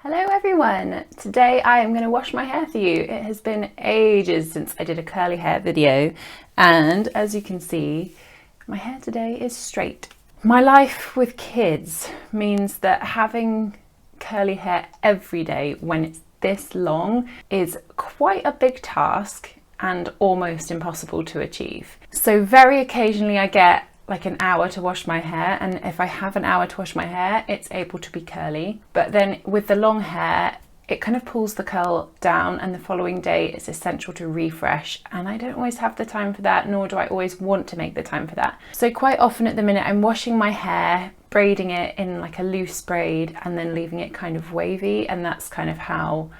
Hello everyone! Today I am going to wash my hair for you. It has been ages since I did a curly hair video, and as you can see, my hair today is straight. My life with kids means that having curly hair every day when it's this long is quite a big task and almost impossible to achieve. So very occasionally I get like an hour to wash my hair, and if I have an hour to wash my hair, it's able to be curly. But then with the long hair, it kind of pulls the curl down, and the following day it's essential to refresh, and I don't always have the time for that, nor do I always want to make the time for that. So quite often at the minute I'm washing my hair, braiding it in like a loose braid and then leaving it kind of wavy, and that's kind of how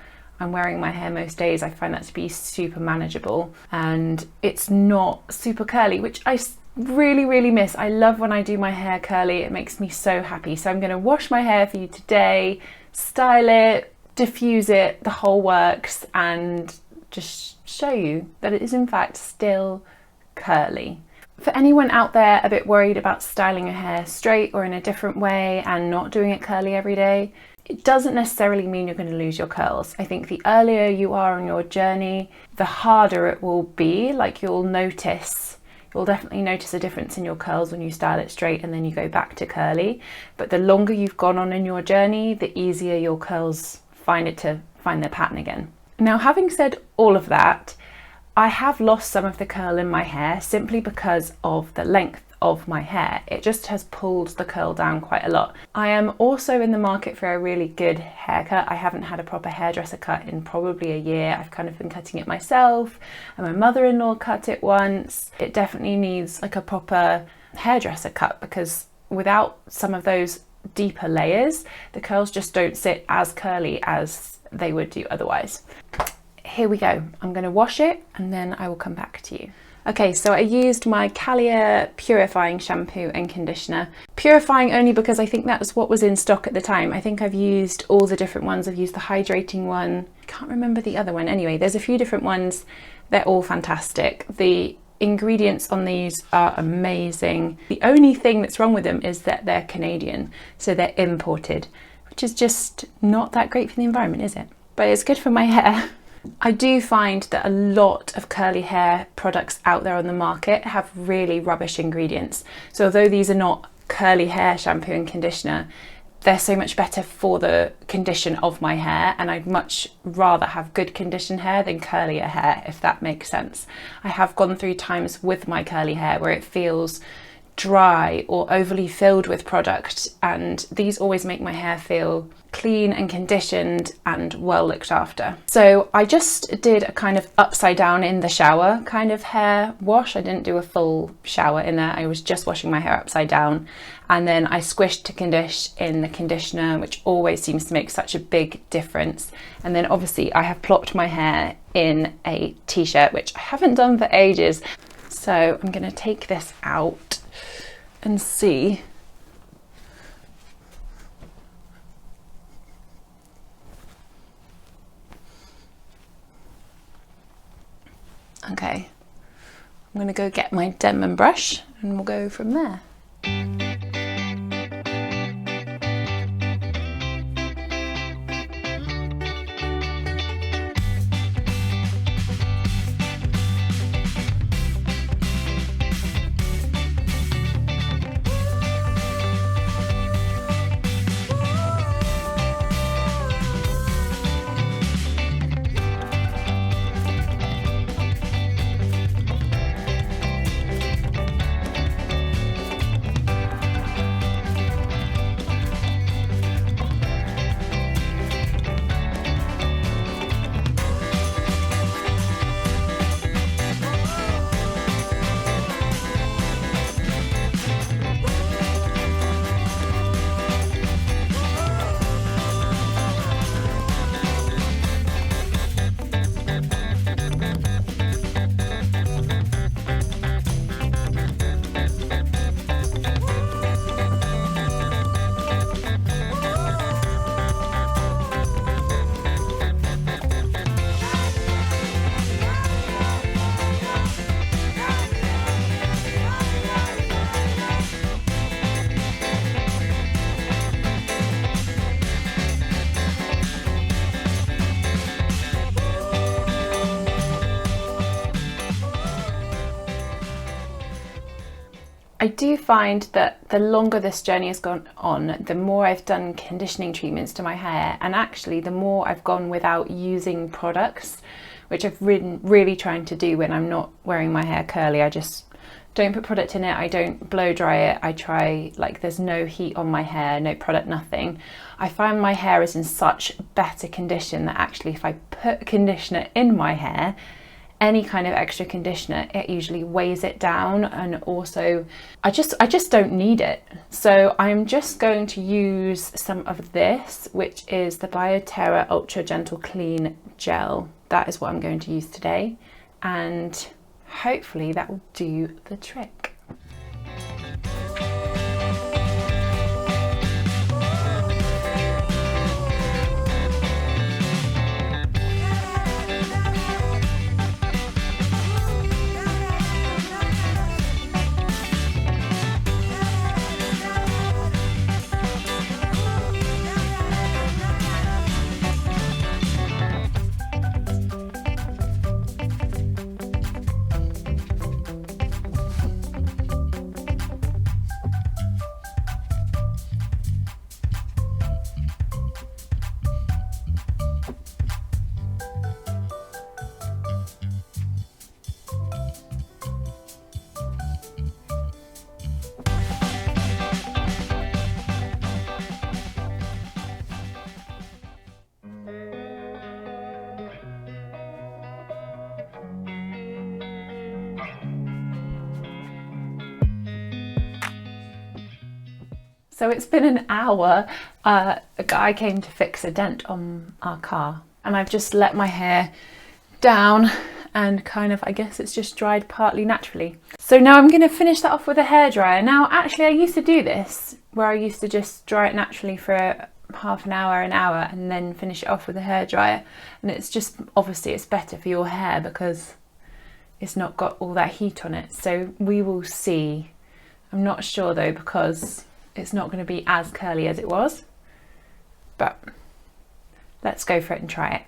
I'm wearing my hair most days. I find that to be super manageable, and it's not super curly, which I really miss. I love when I do my hair curly. It makes me so happy. So I'm going to wash my hair for you today, style it, diffuse it, the whole works, and just show you that it is in fact still curly. For anyone out there a bit worried about styling your hair straight or in a different way and not doing it curly every day, it doesn't necessarily mean you're going to lose your curls. I think the earlier you are on your journey, the harder it will be. Like you'll definitely notice a difference in your curls when you style it straight and then you go back to curly. But the longer you've gone on in your journey, the easier your curls find their pattern again. Now, having said all of that, I have lost some of the curl in my hair simply because of the length of my hair. It just has pulled the curl down quite a lot. I am also in the market for a really good haircut. I haven't had a proper hairdresser cut in probably a year. I've kind of been cutting it myself, and my mother-in-law cut it once. It definitely needs like a proper hairdresser cut, because without some of those deeper layers, the curls just don't sit as curly as they would do otherwise. Here we go. I'm going to wash it and then I will come back to you. Okay, so I used my Calia purifying shampoo and conditioner. Purifying only because I think that's what was in stock at the time. I think I've used all the different ones. I've used the hydrating one. Can't remember the other one. Anyway, there's a few different ones. They're all fantastic. The ingredients on these are amazing. The only thing that's wrong with them is that they're Canadian, so they're imported, which is just not that great for the environment, is it? But it's good for my hair. I do find that a lot of curly hair products out there on the market have really rubbish ingredients. So although these are not curly hair shampoo and conditioner, they're so much better for the condition of my hair, and I'd much rather have good conditioned hair than curlier hair, if that makes sense. I have gone through times with my curly hair where it feels dry or overly filled with product, and these always make my hair feel clean and conditioned and well looked after. So I just did a kind of upside down in the shower kind of hair wash. I didn't do a full shower in there. I was just washing my hair upside down, and then I squished to condition in the conditioner, which always seems to make such a big difference. And then obviously I have plopped my hair in a t-shirt, which I haven't done for ages. So I'm going to take this out and see. Okay, I'm going to go get my Denman brush and we'll go from there. I do find that the longer this journey has gone on, the more I've done conditioning treatments to my hair, and actually the more I've gone without using products, which I've been really trying to do when I'm not wearing my hair curly. I just don't put product in it, I don't blow dry it, I try, like, there's no heat on my hair, no product, nothing. I find my hair is in such better condition that actually if I put conditioner in my hair, any kind of extra conditioner, it usually weighs it down, and also I just don't need it. So I'm just going to use some of this, which is the BioTerra Ultra Gentle Clean Gel. That is what I'm going to use today, and hopefully that will do the trick. So it's been an hour. A guy came to fix a dent on our car, and I've just let my hair down and kind of, I guess it's just dried partly naturally. So now I'm going to finish that off with a hairdryer. Now actually I used to do this where I used to just dry it naturally for half an hour, and then finish it off with a hairdryer, and it's just, obviously it's better for your hair because it's not got all that heat on it. So we will see. I'm not sure though, because it's not going to be as curly as it was, but let's go for it and try it.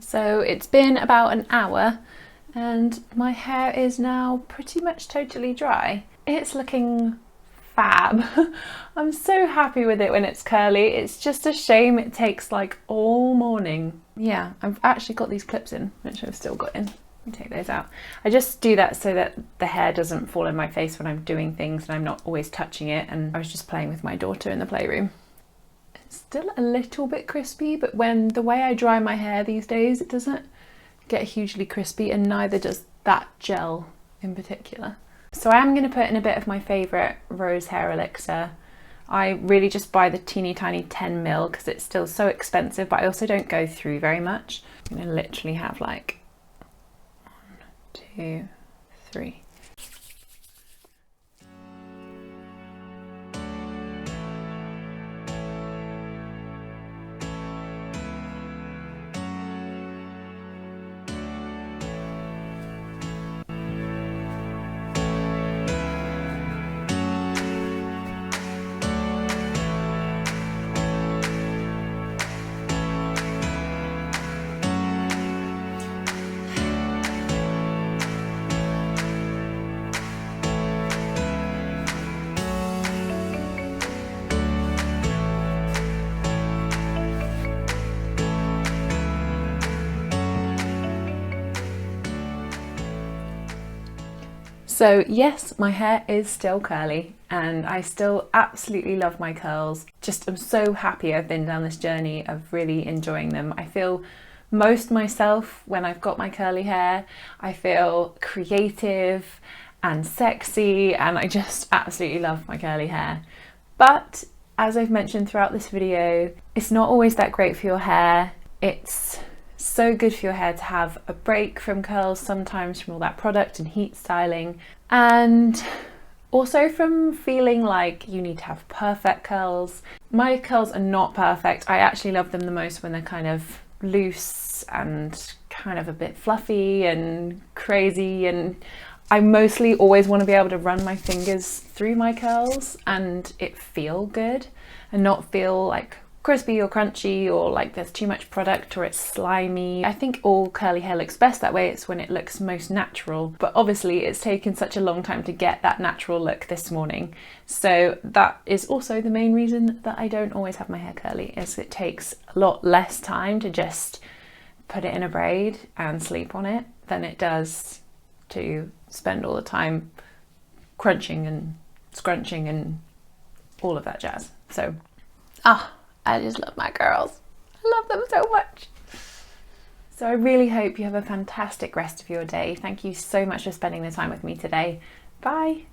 So it's been about an hour and my hair is now pretty much totally dry. It's looking fab. I'm so happy with it when it's curly. It's just a shame it takes like all morning. Yeah, I've actually got these clips in, which I've still got in. Let me take those out. I just do that so that the hair doesn't fall in my face when I'm doing things and I'm not always touching it. And I was just playing with my daughter in the playroom. It's still a little bit crispy, but when the way I dry my hair these days, it doesn't get hugely crispy, and neither does that gel in particular. So I am going to put in a bit of my favourite rose hair elixir. I really just buy the teeny tiny 10ml because it's still so expensive, but I also don't go through very much. I'm going to literally have like 1, 2, 3. So yes, my hair is still curly and I still absolutely love my curls. Just I'm so happy I've been down this journey of really enjoying them. I feel most myself when I've got my curly hair. I feel creative and sexy and I just absolutely love my curly hair. But as I've mentioned throughout this video, it's not always that great for your hair. It's so good for your hair to have a break from curls sometimes, from all that product and heat styling, and also from feeling like you need to have perfect curls. My curls are not perfect. I actually love them the most when they're kind of loose and kind of a bit fluffy and crazy, and I mostly always want to be able to run my fingers through my curls and it feel good and not feel like crispy or crunchy or like there's too much product or it's slimy. I think all curly hair looks best that way. It's when it looks most natural, but obviously it's taken such a long time to get that natural look this morning. So that is also the main reason that I don't always have my hair curly, is it takes a lot less time to just put it in a braid and sleep on it than it does to spend all the time crunching and scrunching and all of that jazz. So I just love my curls. I love them so much. So I really hope you have a fantastic rest of your day. Thank you so much for spending the time with me today. Bye.